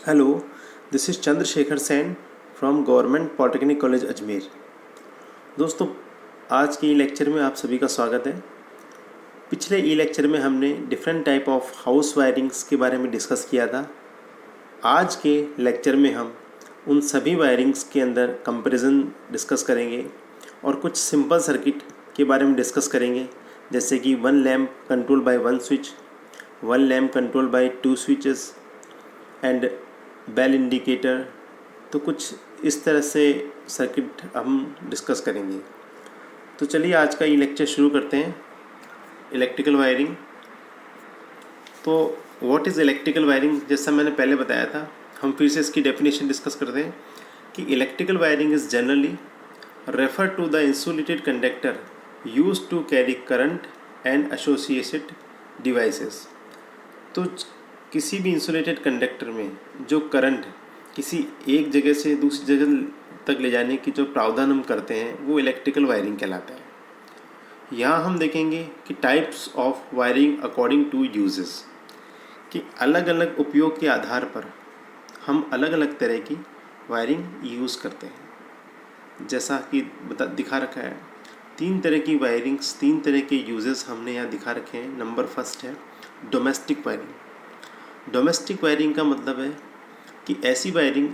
Hello, this is Chandrashekhar sent from government polytechnic college Ajmer. दोस्तों, आज के ई लेक्चर में आप सभी का स्वागत है। पिछले ई लेक्चर में हमने different type of house wirings के बारे में डिस्कस किया था। आज के लेक्चर में हम उन सभी वायरिंग्स के अंदर कंपैरिजन डिस्कस करेंगे और कुछ सिंपल सर्किट के बारे में डिस्कस करेंगे, जैसे कि one lamp control by one switch, one lamp control by two switches and bell indicator. तो कुछ इस तरह से सर्किट हम डिस्कस करेंगे। तो चलिए आज का ये लेक्चर शुरू करते हैं। Electrical wiring. तो व्हाट इज़ इलेक्ट्रिकल वायरिंग, जैसा मैंने पहले बताया था, हम फिर से इसकी डेफिनेशन डिस्कस करते हैं कि electrical wiring is generally refer to the insulated conductor use to carry current and associated devices. तो किसी भी इंसुलेटेड कंडक्टर में जो करंट किसी एक जगह से दूसरी जगह तक ले जाने की जो प्रावधान हम करते हैं वो इलेक्ट्रिकल वायरिंग कहलाता है। यहाँ हम देखेंगे कि types of wiring according to uses, कि अलग अलग उपयोग के आधार पर हम अलग अलग तरह की वायरिंग यूज़ करते हैं। जैसा कि दिखा रखा है, 3 तरह की वायरिंग्स, 3 तरह के यूजेस हमने यहाँ दिखा रखे हैं। नंबर फर्स्ट है डोमेस्टिक वायरिंग। डोमेस्टिक वायरिंग का मतलब है कि ऐसी वायरिंग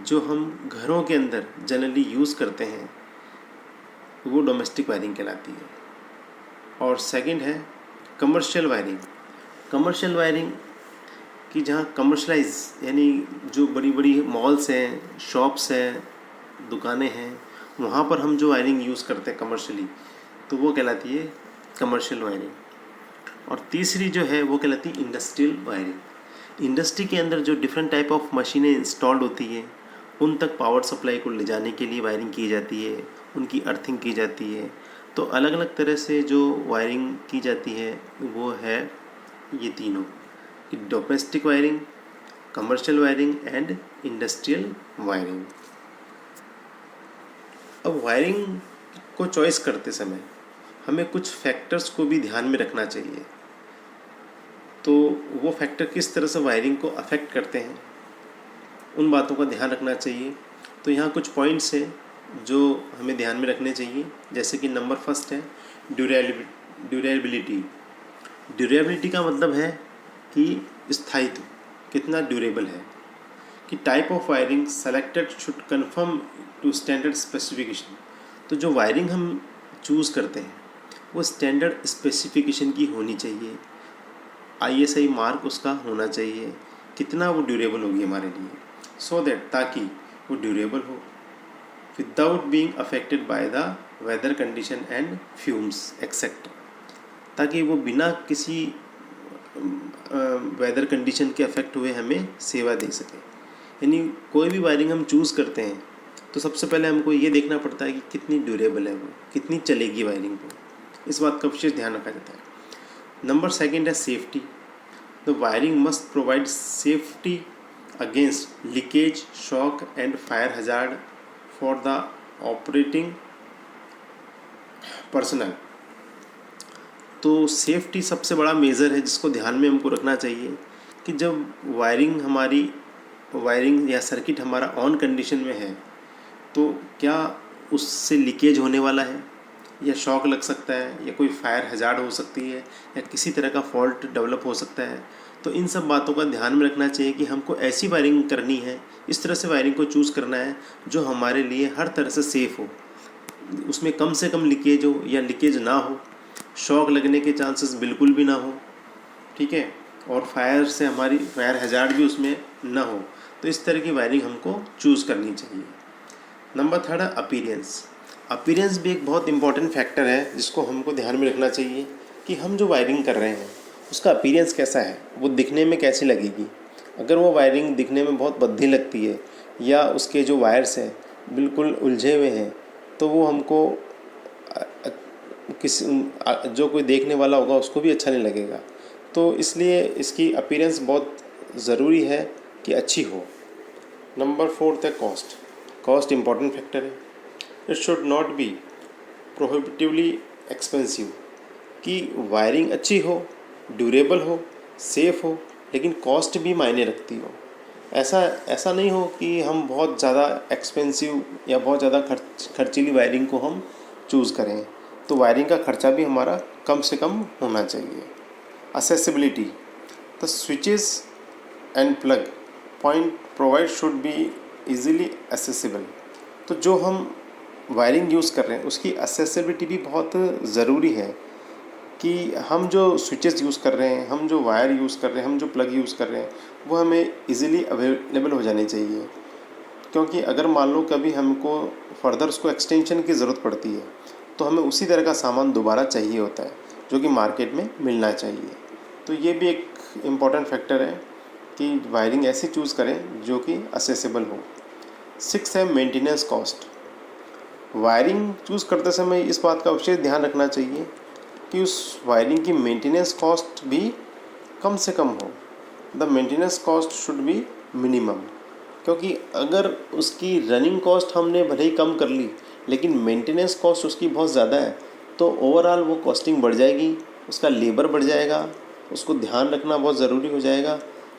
जो हम घरों के अंदर जनरली यूज़ करते हैं वो डोमेस्टिक वायरिंग कहलाती है। और सेकंड है कमर्शियल वायरिंग। कमर्शियल वायरिंग कि जहाँ कमर्शलाइज यानी जो बड़ी बड़ी मॉल्स हैं, शॉप्स हैं, दुकानें हैं, वहाँ पर हम जो वायरिंग यूज़ करते हैं कमर्शियली, तो वो कहलाती है कमर्शियल वायरिंग। और तीसरी जो है वो कहलाती है इंडस्ट्रियल वायरिंग। इंडस्ट्री के अंदर जो डिफरेंट टाइप ऑफ मशीनें इंस्टॉल्ड होती हैं उन तक पावर सप्लाई को ले जाने के लिए वायरिंग की जाती है, उनकी अर्थिंग की जाती है। तो अलग अलग तरह से जो वायरिंग की जाती है वो है ये तीनों, कि domestic wiring, commercial wiring and industrial wiring. अब वायरिंग को चॉइस करते समय हमें कुछ फैक्टर्स को भी ध्यान में रखना चाहिए। तो वो फैक्टर किस तरह से वायरिंग को अफेक्ट करते हैं उन बातों का ध्यान रखना चाहिए। तो यहाँ कुछ पॉइंट्स हैं जो हमें ध्यान में रखने चाहिए, जैसे कि नंबर फर्स्ट है ड्यूरेबिलिटी। ड्यूरेबिलिटी का मतलब है कि स्थायित्व, कितना ड्यूरेबल है। कि type of wiring selected should confirm to standard specification. तो जो वायरिंग हम चूज़ करते हैं वो स्टैंडर्ड स्पेसिफिकेशन की होनी चाहिए, ISI मार्क उसका होना चाहिए, कितना वो ड्यूरेबल होगी हमारे लिए, सो दैट ताकि वो ड्यूरेबल हो without being affected by the weather condition and fumes etcetera, ताकि वो बिना किसी वेदर कंडीशन के अफेक्ट हुए हमें सेवा दे सके। यानी कोई भी वायरिंग हम चूज़ करते हैं तो सबसे पहले हमको ये देखना पड़ता है कि कितनी ड्यूरेबल है वो, कितनी चलेगी वायरिंग को, इस बात का विशेष ध्यान रखा जाता है। नंबर सेकंड है safety. The wiring must provide safety against leakage, shock and fire hazard for the operating personal. तो सेफ्टी सबसे बड़ा मेजर है जिसको ध्यान में हमको रखना चाहिए कि जब वायरिंग या सर्किट हमारा ऑन कंडीशन में है तो क्या उससे लीकेज होने वाला है, या शॉक लग सकता है, या कोई फायर हजार्ड हो सकती है, या किसी तरह का फॉल्ट डेवलप हो सकता है। तो इन सब बातों का ध्यान में रखना चाहिए कि हमको ऐसी वायरिंग करनी है, इस तरह से वायरिंग को चूज़ करना है जो हमारे लिए हर तरह से सेफ़ हो, उसमें कम से कम लीकेज हो या लीकेज ना हो, शॉक लगने के चांसेस बिल्कुल भी ना हो, ठीक है, और फायर हजार्ड भी उसमें ना हो। तो इस तरह की वायरिंग हमको चूज़ करनी चाहिए। नंबर थर्ड है अपीयरेंस। अपीयरेंस भी एक बहुत इंपॉर्टेंट फैक्टर है जिसको हमको ध्यान में रखना चाहिए कि हम जो वायरिंग कर रहे हैं उसका अपीयरेंस कैसा है, वो दिखने में कैसी लगेगी। अगर वो वायरिंग दिखने में बहुत भद्दी लगती है या उसके जो वायर्स हैं बिल्कुल उलझे हुए हैं तो वो हमको जो कोई देखने वाला होगा उसको भी अच्छा नहीं लगेगा। तो इसलिए इसकी अपीयरेंस बहुत ज़रूरी है कि अच्छी हो। नंबर फोर्थ है कॉस्ट। कॉस्ट इंपॉर्टेंट फैक्टर है। It should not be prohibitively expensive, कि वायरिंग अच्छी हो, ड्यूरेबल हो, सेफ़ हो, लेकिन कॉस्ट भी मायने रखती हो। ऐसा ऐसा नहीं हो कि हम बहुत ज़्यादा एक्सपेंसिव या बहुत ज़्यादा खर्चीली वायरिंग को हम चूज़ करें। तो वायरिंग का खर्चा भी हमारा कम से कम होना चाहिए। Accessibility, the switches and plug point provide should be easily accessible. तो जो हम वायरिंग यूज़ कर रहे हैं उसकी असेसिबिलिटी भी बहुत ज़रूरी है कि हम जो स्विचेस यूज़ कर रहे हैं, हम जो वायर यूज़ कर रहे हैं, हम जो प्लग यूज़ कर रहे हैं वो हमें इजीली अवेलेबल हो जाने चाहिए। क्योंकि अगर मान लो कभी हमको फर्दर उसको एक्सटेंशन की ज़रूरत पड़ती है तो हमें उसी तरह का सामान दोबारा चाहिए होता है जो कि मार्केट में मिलना चाहिए। तो ये भी एक इम्पॉर्टेंट फैक्टर है कि वायरिंग ऐसी चूज़ करें जो कि असेसेबल हो। 6 है मेंटेनेंस कॉस्ट। वायरिंग चूज़ करते समय इस बात का विशेष ध्यान रखना चाहिए कि उस वायरिंग की मेंटेनेंस कॉस्ट भी कम से कम हो। The maintenance cost should be minimum. क्योंकि अगर उसकी रनिंग कॉस्ट हमने भले ही कम कर ली लेकिन मेंटेनेंस कॉस्ट उसकी बहुत ज़्यादा है तो ओवरऑल वो कॉस्टिंग बढ़ जाएगी, उसका लेबर बढ़ जाएगा, उसको ध्यान रखना बहुत ज़रूरी हो जाएगा।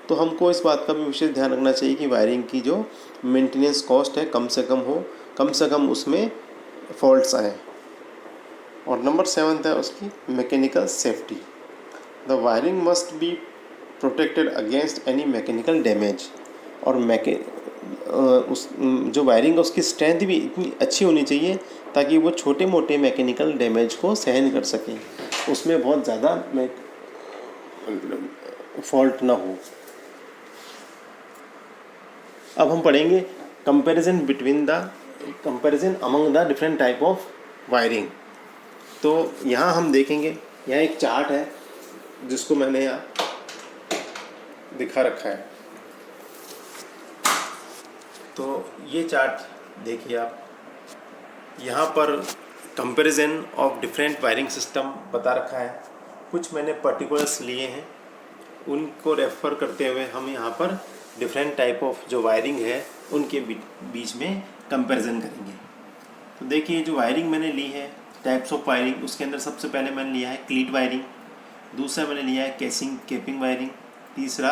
तो हमको इस बात का भी विशेष ध्यान रखना चाहिए कि वायरिंग की जो मेंटेनेंस कॉस्ट है कम से कम हो, कम से कम उसमें फॉल्ट्स आए। और नंबर 7 है उसकी mechanical safety. The wiring must be protected against any mechanical damage. और उस जो वायरिंग है उसकी स्ट्रेंथ भी इतनी अच्छी होनी चाहिए ताकि वो छोटे मोटे मैकेनिकल डैमेज को सहन कर सकें, उसमें बहुत ज़्यादा फॉल्ट ना हो। अब हम पढ़ेंगे comparison among the different type of wiring. तो यहाँ हम देखेंगे, यहाँ एक चार्ट है जिसको मैंने यहाँ दिखा रखा है। तो ये चार्ट देखिए आप, यहाँ पर comparison of different wiring system बता रखा है। कुछ मैंने पर्टिकुलर्स लिए हैं, उनको रेफ़र करते हुए हम यहाँ पर डिफरेंट टाइप ऑफ जो वायरिंग है उनके बीच में कंपैरिजन करेंगे। तो देखिए जो वायरिंग मैंने ली है, टाइप्स ऑफ वायरिंग, उसके अंदर सबसे पहले मैंने लिया है क्लीट वायरिंग, दूसरा मैंने लिया है केसिंग केपिंग वायरिंग, तीसरा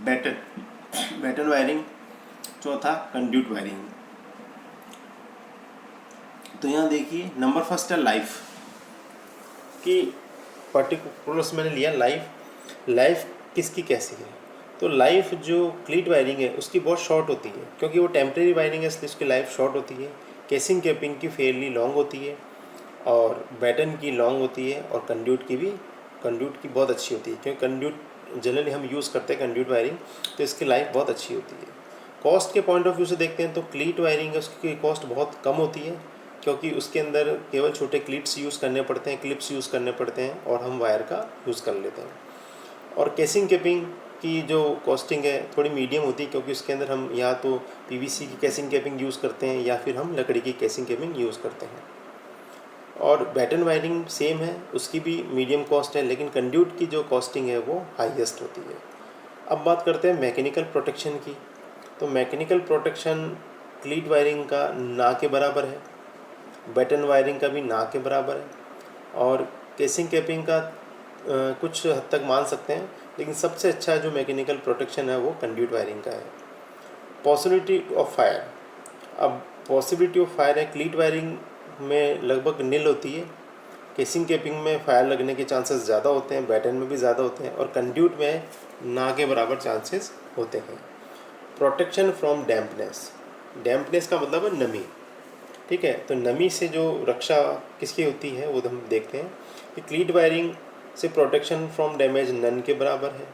बैटन वायरिंग, चौथा कंड्यूट वायरिंग। तो यहाँ देखिए नंबर फर्स्ट है लाइफ की पर्टिकुलर्स मैंने लिया। लाइफ किसकी कैसी है? तो लाइफ जो क्लीट वायरिंग है उसकी बहुत शॉर्ट होती है क्योंकि वो टेम्प्रेरी वायरिंग है, इसलिए उसकी लाइफ शॉर्ट होती है। केसिंग केपिंग की फेयरली लॉन्ग होती है और बैटन की लॉन्ग होती है और कंड्यूट की बहुत अच्छी होती है क्योंकि कंड्यूट जनरली हम यूज़ करते हैं कंड्यूट वायरिंग, तो इसकी लाइफ बहुत अच्छी होती है। कॉस्ट के पॉइंट ऑफ व्यू से देखते हैं तो क्लीट वायरिंग है उसकी कॉस्ट बहुत कम होती है क्योंकि उसके अंदर केवल छोटे क्लिप्स यूज़ करने पड़ते हैं और हम वायर का यूज़ कर लेते हैं। और केसिंग केपिंग की जो कॉस्टिंग है थोड़ी मीडियम होती है क्योंकि उसके अंदर हम या तो पीवीसी की केसिंग केपिंग यूज़ करते हैं या फिर हम लकड़ी की केसिंग केपिंग यूज़ करते हैं। और बैटन वायरिंग सेम है, उसकी भी मीडियम कॉस्ट है, लेकिन कंड्यूट की जो कॉस्टिंग है वो हाईएस्ट होती है। अब बात करते हैं मैकेनिकल प्रोटेक्शन की। तो मैकेनिकल प्रोटेक्शन क्लीट वायरिंग का ना के बराबर है, बैटन वायरिंग का भी ना के बराबर है और केसिंग केपिंग का कुछ हद तक मान सकते हैं, लेकिन सबसे अच्छा जो मैकेनिकल प्रोटेक्शन है वो कंड्यूट वायरिंग का है। पॉसिबिलिटी ऑफ फायर, अब पॉसिबिलिटी ऑफ फायर है क्लीट वायरिंग में लगभग नील होती है, केसिंग केपिंग में फायर लगने के चांसेस ज़्यादा होते हैं, बैटन में भी ज़्यादा होते हैं और कंड्यूट में ना के बराबर चांसेस होते हैं। प्रोटेक्शन फ्रॉम डैम्पनेस का मतलब है नमी, ठीक है। तो नमी से जो रक्षा किसकी होती है वो हम देखते हैं कि क्लीट वायरिंग से प्रोटेक्शन फ्रॉम डैमेज नन के बराबर है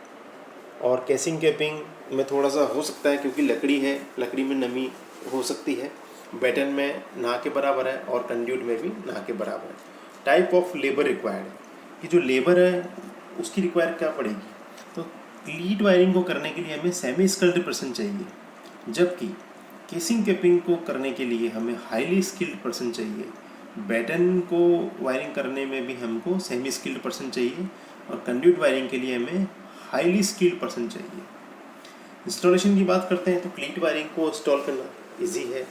और केसिंग केपिंग में थोड़ा सा हो सकता है क्योंकि लकड़ी है, लकड़ी में नमी हो सकती है। बैटन में ना के बराबर है और कंड्यूट में भी ना के बराबर है। टाइप ऑफ लेबर रिक्वायर्ड, कि जो लेबर है उसकी रिक्वायर क्या पड़ेगी? तो क्लीट वायरिंग को करने के लिए हमें सेमी स्किल्ड पर्सन चाहिए, जबकि केसिंग केपिंग को करने के लिए हमें हाईली स्किल्ड पर्सन चाहिए। बैटन को वायरिंग करने में भी हमको सेमी स्किल्ड पर्सन चाहिए और कंड्यूट वायरिंग के लिए हमें हाईली स्किल्ड पर्सन चाहिए। इंस्टॉलेशन की बात करते हैं तो क्लीट वायरिंग को इंस्टॉल करना इजी है,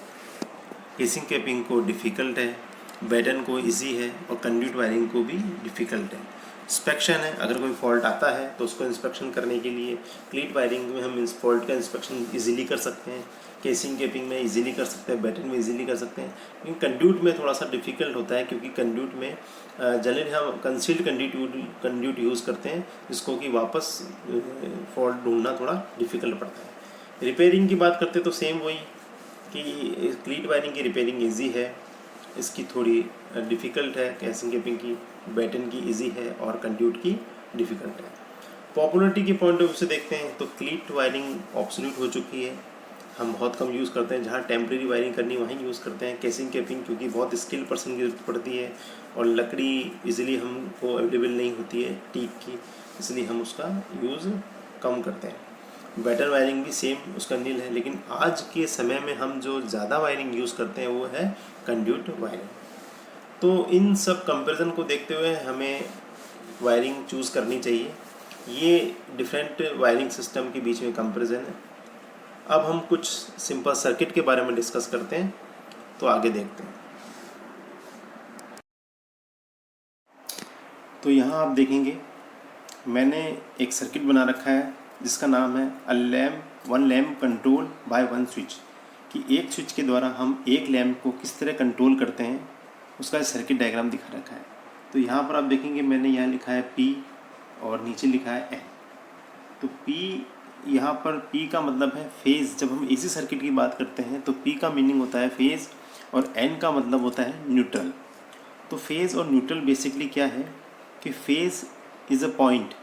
केसिंग केपिंग को डिफ़िकल्ट है, बैटन को इजी है और कंड्यूट वायरिंग को भी डिफ़िकल्ट है। इंस्पेक्शन है, अगर कोई फॉल्ट आता है तो उसको इंस्पेक्शन करने के लिए क्लीट वायरिंग में हम इस फॉल्ट का इंस्पेक्शन इजीली कर सकते हैं, केसिंग केपिंग में इजीली कर सकते हैं, बैटन में इजीली कर सकते हैं। लेकिन कंड्यूट में थोड़ा सा डिफिकल्ट होता है, क्योंकि कंड्यूट में जनरली हम कंसील्ड कंड्यूट यूज़ करते हैं, जिसको कि वापस फॉल्ट ढूंढना थोड़ा डिफिकल्ट पड़ता है। रिपेयरिंग की बात करते तो सेम वही कि क्लीट वायरिंग की रिपेयरिंग ईजी है, इसकी थोड़ी डिफ़िकल्ट है, केसिंग केपिंग की, बैटन की इजी है और कंड्यूट की डिफ़िकल्ट है। पॉपुलरिटी के पॉइंट ऑफ व्यू से देखते हैं तो क्लीट वायरिंग ऑब्सोल्यूट हो चुकी है, हम बहुत कम यूज़ करते हैं, जहाँ टेम्प्रेरी वायरिंग करनी वहीं यूज़ करते हैं। केसिंग केपिंग क्योंकि बहुत स्किल पर्सन की जरूरत पड़ती है और लकड़ी इजीली हमको अवेलेबल नहीं होती है टीक की, इसलिए हम उसका यूज़ कम करते हैं। बैटन वायरिंग भी सेम उसका नील है, लेकिन आज के समय में हम जो ज़्यादा वायरिंग यूज़ करते हैं वो है कंड्यूट वायरिंग। तो इन सब कंपैरिजन को देखते हुए हमें वायरिंग चूज़ करनी चाहिए। ये डिफरेंट वायरिंग सिस्टम के बीच में कंपैरिजन है। अब हम कुछ सिंपल सर्किट के बारे में डिस्कस करते हैं, तो आगे देखते हैं। तो यहाँ आप देखेंगे मैंने एक सर्किट बना रखा है जिसका नाम है one lamp control by one switch, कि एक स्विच के द्वारा हम एक लैम्प को किस तरह कंट्रोल करते हैं, उसका सर्किट डायग्राम दिखा रखा है। तो यहाँ पर आप देखेंगे मैंने यहाँ लिखा है P और नीचे लिखा है N। तो P, यहाँ पर P का मतलब है फेज़। जब हम AC सर्किट की बात करते हैं तो P का मीनिंग होता है फेज़ और N का मतलब होता है न्यूट्रल। तो फेज़ और न्यूट्रल बेसिकली क्या है कि phase is a point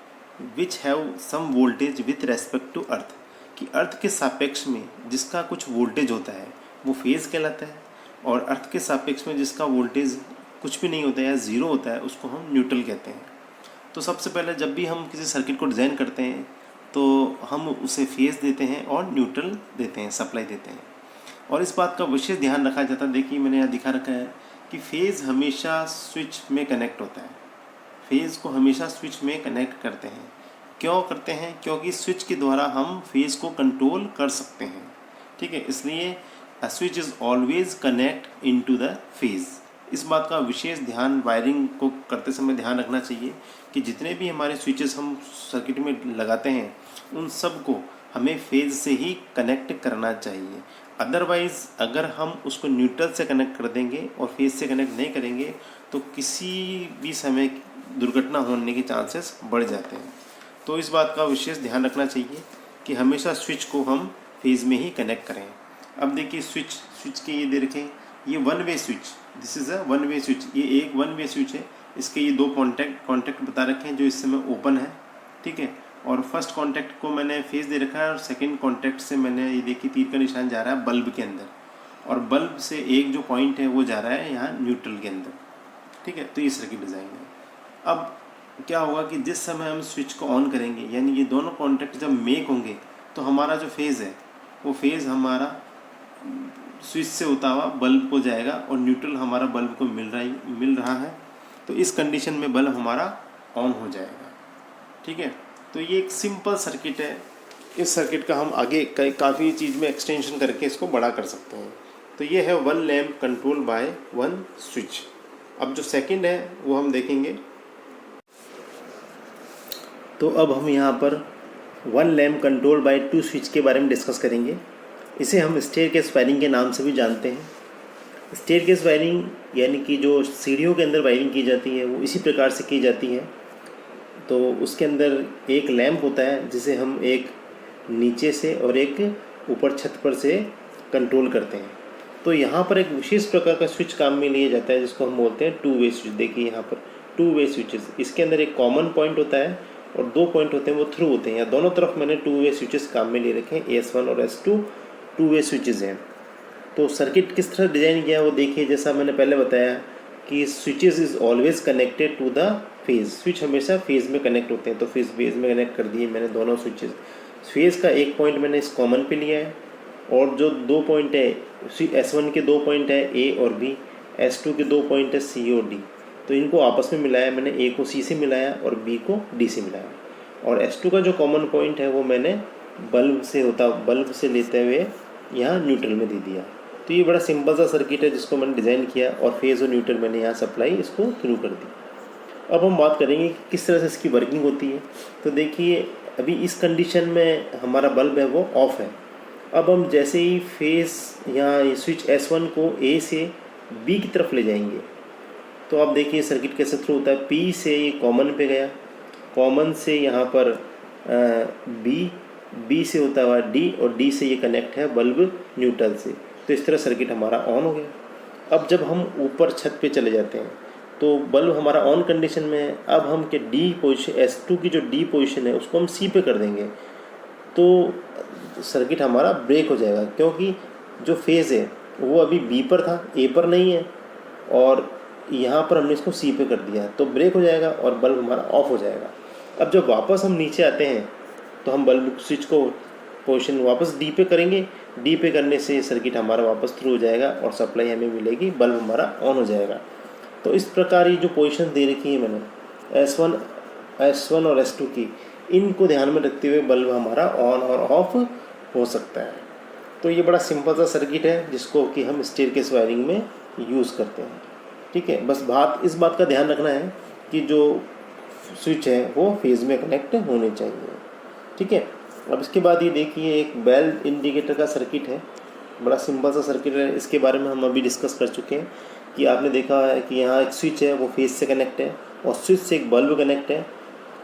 which have some voltage with respect to earth, कि अर्थ के सापेक्ष में जिसका कुछ वोल्टेज होता है वो फेज़ कहलाता है, और अर्थ के सापेक्ष में जिसका वोल्टेज कुछ भी नहीं होता है या ज़ीरो होता है उसको हम न्यूट्रल कहते हैं। तो सबसे पहले जब भी हम किसी सर्किट को डिज़ाइन करते हैं तो हम उसे फेज़ देते हैं और न्यूट्रल देते हैं, सप्लाई देते हैं। और इस बात का विशेष ध्यान रखा जाता है। देखिए मैंने यहाँ दिखा रखा है कि फेज़ हमेशा स्विच में कनेक्ट होता है, फेज़ को हमेशा स्विच में कनेक्ट करते हैं। क्यों करते हैं? क्योंकि स्विच के द्वारा हम फेज़ को कंट्रोल कर सकते हैं, ठीक है। इसलिए a switch is always connect into the phase. इस बात का विशेष ध्यान वायरिंग को करते समय ध्यान रखना चाहिए कि जितने भी हमारे स्विचेस हम सर्किट में लगाते हैं उन सब को हमें फेज़ से ही कनेक्ट करना चाहिए। अदरवाइज़ अगर हम उसको न्यूट्रल से कनेक्ट कर देंगे और फेज़ से कनेक्ट नहीं करेंगे तो किसी भी समय दुर्घटना होने के चांसेस बढ़ जाते हैं। तो इस बात का विशेष ध्यान रखना चाहिए कि हमेशा स्विच को हम फेज़ में ही कनेक्ट करें। अब देखिए स्विच के ये दे रखें, ये one way switch, this is a one way switch, ये एक वन वे स्विच है। इसके ये दो कॉन्टैक्ट बता रखे हैं जो इस समय ओपन है, ठीक है। और फर्स्ट कॉन्टैक्ट को मैंने फेज़ दे रखा है और सेकंड कॉन्टैक्ट से मैंने ये देखिए तीर का निशान जा रहा है बल्ब के अंदर, और बल्ब से एक जो पॉइंट है वो जा रहा है यहाँ न्यूट्रल के अंदर, ठीक है। तो ये सर्किट डिज़ाइन है। अब क्या होगा कि जिस समय हम स्विच को ऑन करेंगे, यानी ये दोनों कॉन्टैक्ट जब मेक होंगे तो हमारा जो फेज़ है वो फेज़ हमारा स्विच से होता हुआ बल्ब को जाएगा और न्यूट्रल हमारा बल्ब को मिल रहा है। तो इस कंडीशन में बल्ब हमारा ऑन हो जाएगा, ठीक है। तो ये एक सिंपल सर्किट है। इस सर्किट का हम आगे काफ़ी चीज़ में एक्सटेंशन करके इसको बड़ा कर सकते हैं। तो ये है one lamp control by one switch. अब जो सेकंड है वो हम देखेंगे। तो अब हम यहाँ पर one lamp control by to switch के बारे में डिस्कस करेंगे। इसे हम स्टेयरकेस वायरिंग के नाम से भी जानते हैं। स्टेयरकेस वायरिंग यानी कि जो सीढ़ियों के अंदर वायरिंग की जाती है वो इसी प्रकार से की जाती है। तो उसके अंदर एक लैम्प होता है जिसे हम एक नीचे से और एक ऊपर छत पर से कंट्रोल करते हैं। तो यहाँ पर एक विशेष प्रकार का स्विच काम में लिया जाता है जिसको हम बोलते हैं टू वे स्विच। देखिए यहाँ पर टू वे स्विचेस, इसके अंदर एक कॉमन पॉइंट होता है और दो पॉइंट होते हैं वो थ्रू होते हैं। या दोनों तरफ मैंने टू वे स्विचेस काम में ले रखे हैं, S1 और S2 टू वे स्विचेस हैं। तो सर्किट किस तरह डिज़ाइन किया है वो देखिए। जैसा मैंने पहले बताया कि switches is always connected to the phase, switch हमेशा फेज़ में कनेक्ट होते हैं। तो फेज़ में कनेक्ट कर दिए मैंने दोनों स्विचेस। फेज़ का एक पॉइंट मैंने इस कॉमन पे लिया है और जो दो पॉइंट है S1 के दो पॉइंट है A और B, S2 के दो पॉइंट है C और D। तो इनको आपस में मिलाया मैंने, A को C से मिलाया और B को D से मिलाया। और S2 का जो कॉमन पॉइंट है वो मैंने बल्ब से लेते हुए यहाँ न्यूट्रल में दे दिया। तो ये बड़ा सिंपल सा सर्किट है जिसको मैंने डिज़ाइन किया और फेज़ और न्यूट्रल मैंने यहाँ सप्लाई इसको थ्रू कर दी। अब हम बात करेंगे कि किस तरह से इसकी वर्किंग होती है। तो देखिए अभी इस कंडीशन में हमारा बल्ब है वो ऑफ है। अब हम जैसे ही फेस या स्विच S1 को A से B की तरफ ले जाएंगे तो आप देखिए सर्किट कैसे थ्रू होता है। P से ये कॉमन पे गया, कॉमन से यहाँ पर B से होता हुआ D और D से ये कनेक्ट है बल्ब न्यूट्रल से। तो इस तरह सर्किट हमारा ऑन हो गया। अब जब हम ऊपर छत पे चले जाते हैं तो बल्ब हमारा ऑन कंडीशन में है। अब हम के D पोजीशन S2 की जो D पोजीशन है उसको हम C पे कर देंगे तो सर्किट हमारा ब्रेक हो जाएगा, क्योंकि जो फेज़ है वो अभी B पर था, A पर नहीं है, और यहाँ पर हमने इसको C पे कर दिया तो ब्रेक हो जाएगा और बल्ब हमारा ऑफ हो जाएगा। अब जब वापस हम नीचे आते हैं तो हम बल्ब स्विच को पोजीशन वापस D पे करेंगे। D पे करने से सर्किट हमारा वापस थ्रू हो जाएगा और सप्लाई हमें मिलेगी, बल्ब हमारा ऑन हो जाएगा। तो इस प्रकार ये जो पोजीशन दे रखी है मैंने S1 और S2 की, इनको ध्यान में रखते हुए बल्ब हमारा ऑन और ऑफ हो सकता है। तो ये बड़ा सिंपल सा सर्किट है जिसको कि हम स्टेयरकेस वायरिंग में यूज़ करते हैं। ठीक है, बस इस बात का ध्यान रखना है कि जो स्विच है वो फेज़ में कनेक्ट होने चाहिए। ठीक है, अब इसके बाद ये देखिए एक बेल इंडिकेटर का सर्किट है, बड़ा सिंपल सा सर्किट है। इसके बारे में हम अभी डिस्कस कर चुके हैं कि आपने देखा है कि यहाँ एक स्विच है वो फेज़ से कनेक्ट है और स्विच से एक बल्ब कनेक्ट है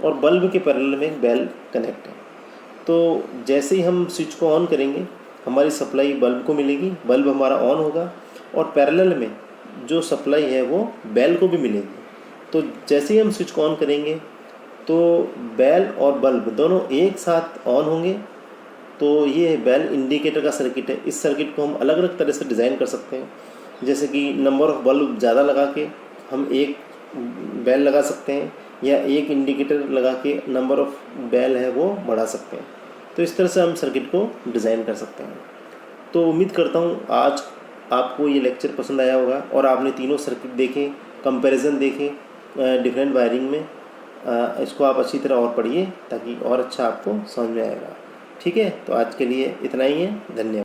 और बल्ब के पैरेलल में एक बेल कनेक्ट है। तो जैसे ही हम स्विच को ऑन करेंगे हमारी सप्लाई बल्ब को मिलेगी, बल्ब हमारा ऑन होगा और पैरेलल में जो सप्लाई है वो बेल को भी मिलेगी। तो जैसे ही हम स्विच को ऑन करेंगे तो बेल और बल्ब दोनों एक साथ ऑन होंगे। तो ये बेल इंडिकेटर का सर्किट है। इस सर्किट को हम अलग अलग तरह से डिज़ाइन कर सकते हैं, जैसे कि नंबर ऑफ़ बल्ब ज़्यादा लगा के हम एक बेल लगा सकते हैं या एक इंडिकेटर लगा के नंबर ऑफ़ बेल है वो बढ़ा सकते हैं। तो इस तरह से हम सर्किट को डिज़ाइन कर सकते हैं। तो उम्मीद करता हूँ आज आपको ये लेक्चर पसंद आया होगा और आपने तीनों सर्किट देखे, कंपैरिजन देखे डिफरेंट वायरिंग में। इसको आप अच्छी तरह और पढ़िए ताकि और अच्छा आपको समझ में आएगा। ठीक है, तो आज के लिए इतना ही है। धन्यवाद।